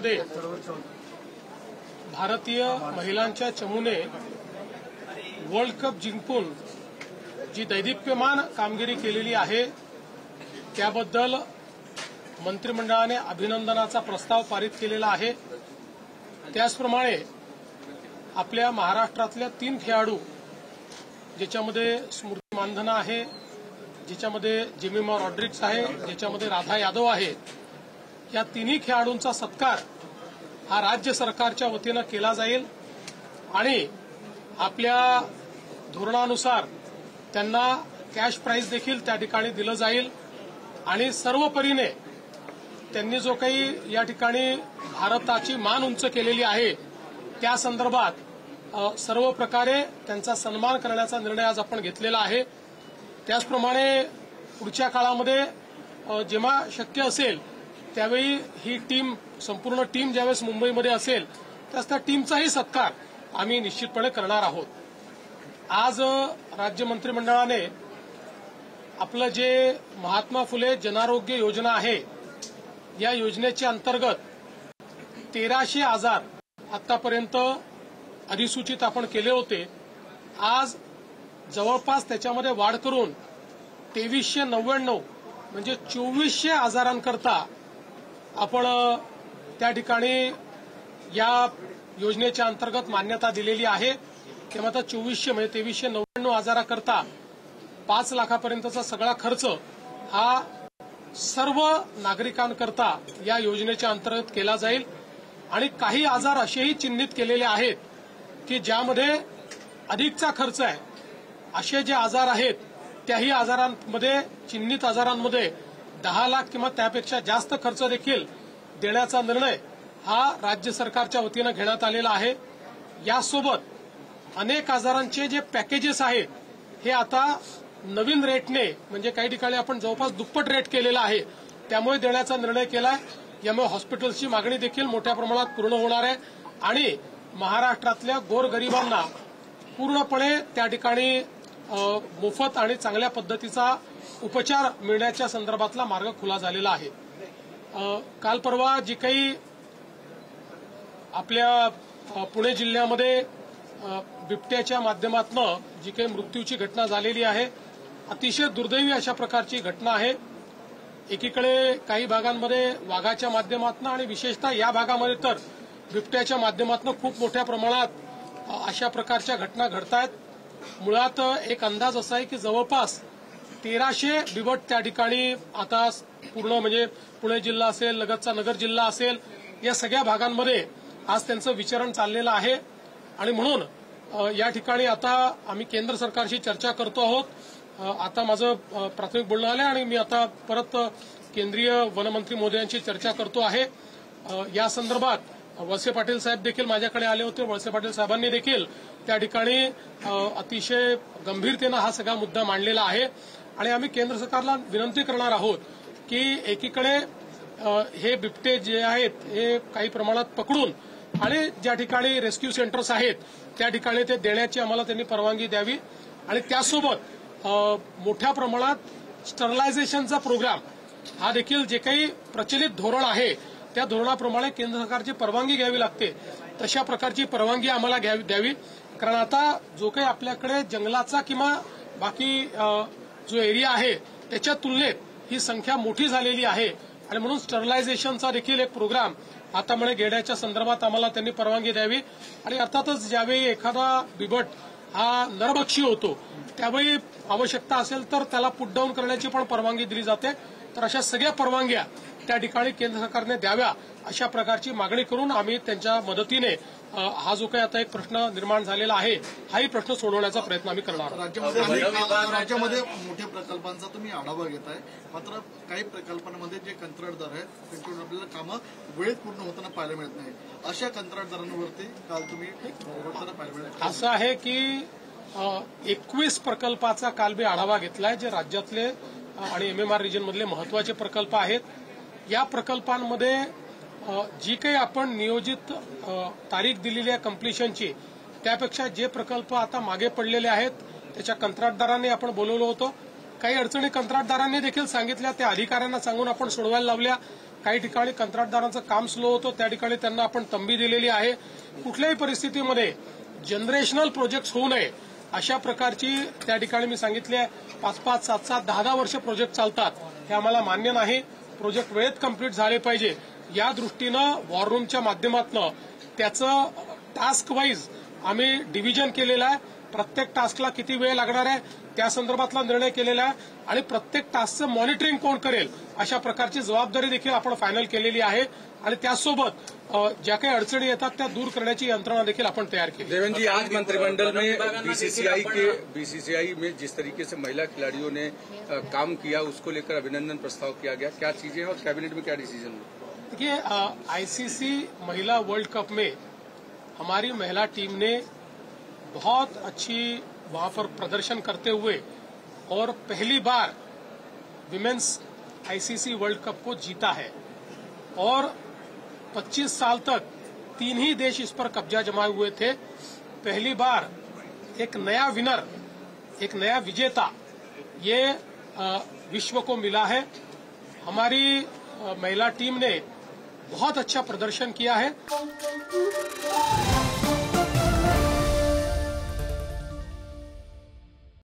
मध्ये भारतीय महिलांच्या चमूने वर्ल्ड कप जिंकून जी दैदिप्यमान कामगिरी केलेली आहे त्याबद्दल मंत्रिमंडळाने अभिनंदनाचा प्रस्ताव पारित केलेला आहे। त्याचप्रमाणे आपल्या महाराष्ट्रातल्या 3 खेळाडू ज्याच्यामध्ये स्मृती मानधना आहे, ज्याच्यामध्ये जेमिमा रॉड्रिग्स आहे, ज्याच्यामध्ये राधा यादव आहे, या तिन्ही खेळाडूंचा सत्कार हा राज्य सरकारच्या वतीनं केला जाईल आणि आपल्या धोरणानुसार त्यांना कॅश प्राइज देखील त्या ठिकाणी दिलं जाईल आणि सर्व परीने त्यांनी जो काही या ठिकाणी भारताची मान उंच केलेली आहे त्या संदर्भात सर्व प्रकारे त्यांचा सन्मान करण्याचा निर्णय आज आपण घेतलेला आहे। त्याचप्रमाणे पुढच्या काळामध्ये जेव्हा शक्य असेल त्यावेळी ही टीम संपूर्ण टीम ज्यावेळेस मुंबईमध्ये असेल त्यास त्या टीमचाही सत्कार आम्ही निश्चितपणे करणार आहोत। आज राज्य मंत्रिमंडळाने आपलं जे महात्मा फुले जनआरोग्य योजना आहे या योजनेच्या अंतर्गत 1300 आजार आतापर्यंत अधिसूचित आपण केले होते। आज जवळपास त्याच्यामध्ये वाढ करून 2399 म्हणजे 2400 आजारांकरता आपण त्या ठिकाणी या योजनेच्या अंतर्गत मान्यता दिलेली आहे। तेव्हा आता 2400 म्हणजे 2399 आजाराकरता 5 लाखापर्यंतचा सगळा खर्च हा सर्व नागरिकांकरता या योजनेच्या अंतर्गत केला जाईल आणि काही आजार असेही चिन्हित केलेले आहेत की ज्यामध्ये अधिकचा खर्च आहे। असे जे आजार आहेत त्याही आजारांमध्ये चिन्हित आजारांमध्ये 10 लाख किंवा त्यापेक्षा जास्त खर्च देखील देण्याचा निर्णय हा राज्य सरकारच्या वतीनं घेण्यात आलेला आहे। यासोबत अनेक आजारांचे जे पॅकेजेस आहेत हे आता नवीन रेटने म्हणजे काही ठिकाणी आपण जवळपास दुप्पट रेट केलेला आहे त्यामुळे देण्याचा निर्णय केलाय। यामुळे हॉस्पिटल्सची मागणी देखील मोठ्या प्रमाणात पूर्ण होणार आहे आणि महाराष्ट्रातल्या गोरगरिबांना पूर्णपणे त्या ठिकाणी मोफत आणि चांगल्या पद्धतीचा उपचार मिळण्याच्या संदर्भातला मार्ग खुला झालेला आहे। काल परवा जी काही आपल्या पुणे जिल्ह्यामध्ये बिबट्याच्या माध्यमातून जी काही मृत्यूची घटना झालेली आहे अतिशय दुर्दैवी अशा प्रकारची घटना आहे। एकीकडे काही भागांमध्ये वाघाच्या माध्यमातून आणि विशेषतः या भागामध्ये तर बिबट्याच्या माध्यमातून खूप मोठ्या प्रमाणात अशा प्रकारच्या घटना घडतायत। मुळात एक अंदाज असा आहे की जवळपास 1300 बिबट त्या ठिकाणी आता पूर्ण म्हणजे पुणे जिल्हा असेल, लगतचा नगर जिल्हा असेल, या सगळ्या भागांमध्ये आज त्यांचं विचरण चाललेलं आहे आणि म्हणून या ठिकाणी आता आम्ही केंद्र सरकारशी चर्चा करतो आहोत। आता माझं प्राथमिक बोलणं आलं आणि मी आता परत केंद्रीय वनमंत्री महोदयांची चर्चा करतो आहे। या संदर्भात वळसे पाटील साहेब देखील माझ्याकडे आले होते। वळसे पाटील साहेबांनी देखील त्या ठिकाणी अतिशय गंभीरतेनं हा सगळा मुद्दा मांडलेला आहे आणि आम्ही केंद्र सरकारला विनंती करणार आहोत की एकीकडे हे बिबटे जे आहेत हे काही प्रमाणात पकडून आणि ज्या ठिकाणी रेस्क्यू सेंटर्स आहेत त्या ठिकाणी ते देण्याची आम्हाला त्यांनी परवानगी द्यावी आणि त्यासोबत मोठ्या प्रमाणात स्टरलायझेशनचा प्रोग्राम हा देखील जे काही प्रचलित धोरण आहे त्या धोरणाप्रमाणे केंद्र सरकारची परवानगी घ्यावी लागते तशा प्रकारची परवानगी आम्हाला द्यावी। कारण आता जो काही आपल्याकडे जंगलाचा किंवा बाकी जो एरिया आहे त्याच्या तुलनेत ही संख्या मोठी झालेली आहे आणि म्हणून स्टरलायझेशनचा देखील एक प्रोग्राम आता म्हणे घेण्याच्या संदर्भात आम्हाला त्यांनी परवानगी द्यावी आणि अर्थातच ज्यावेळी एखादा बिबट हा नरभक्षी होतो त्यावेळी आवश्यकता असेल तर त्याला पुट डाऊन करण्याची पण परवानगी दिली जाते। तर अशा सगळ्या परवानग्या त्या ठिकाणी केंद्र सरकारने द्याव्या अशा प्रकारची मागणी करून आम्ही त्यांच्या मदतीने हा जो काही आता एक प्रश्न निर्माण झालेला आहे हाही प्रश्न सोडवण्याचा प्रयत्न आम्ही करणार आहोत। राज्यामध्ये मोठ्या प्रकल्पांचा तुम्ही आढावा घेताय, मात्र काही प्रकल्पांमध्ये जे कंत्राटदार आहेत त्यांच्याकडून आपल्याला कामं वेळेत पूर्ण होताना पाहायला मिळत नाही। अशा कंत्राटदारांवरती काल तुम्ही पाहायला मिळत असं आहे की 21 प्रकल्पाचा काल मी आढावा घेतलाय जे राज्यातले आणि MMR रिजनमधले महत्वाचे प्रकल्प आहेत। या प्रकल्पांमध्ये जी काही आपण नियोजित तारीख दिलेली आहे कम्प्लिशनची त्यापेक्षा जे प्रकल्प आता मागे पडलेले आहेत त्याच्या कंत्राटदारांनी आपण बोलवलं होतं। काही अडचणी कंत्राटदारांनी देखील सांगितल्या, त्या अधिकाऱ्यांना सांगून आपण सोडवायला लावल्या। काही ठिकाणी कंत्राटदारांचं काम स्लो होतं, त्या ठिकाणी त्यांना आपण तंबी दिलेली आहे. कुठल्याही परिस्थितीमध्ये जनरेशनल प्रोजेक्ट्स होऊ नये अशा प्रकारची त्या ठिकाणी मी सांगितले 5-5, 7-7, 10-10 वर्ष प्रोजेक्ट चालतात, हे आम्हाला मान्य नाही. प्रोजेक्ट वेळेत कंप्लीट झाले पाहिजे या दृष्टीनं वॉर रूमच्या माध्यमातून त्याचं टास्क वाईज आम्ही डिव्हिजन केलेलं आहे. प्रत्येक टास्कला किती वेळ लागणार आहे त्या संदर्भातला निर्णय केलेला आहे आणि प्रत्येक टास्कचं मॉनिटरिंग कोण करेल अशा प्रकारची जबाबदारी देखील आपण फायनल केलेली आहे आणि त्यासोबत ज्या काही अडचणी येतात त्या दूर करण्याची यंत्रणा देखील आपण तयार केली. देवेंद्र जी, आज मंत्रिमंडल में बीसीसीआई में जिस तरीके से महिला खिलाड़ियों ने काम किया उसको लेकर अभिनंदन प्रस्ताव किया गया, क्या चीजें और कैबिनेट में क्या डिसीजन हुआ? देखिए, आईसीसी महिला वर्ल्ड कप में हमारी महिला टीम ने बहुत अच्छी वहां पर प्रदर्शन करते हुए और पहली बार विमेन्स आईसीसी वर्ल्ड कप को जीता है और 25 साल तक 3 ही देश इस पर कब्जा जमाए हुए थे. पहली बार एक नया विनर, एक नया विजेता ये विश्व को मिला है. हमारी महिला टीम ने बहुत अच्छा प्रदर्शन किया है.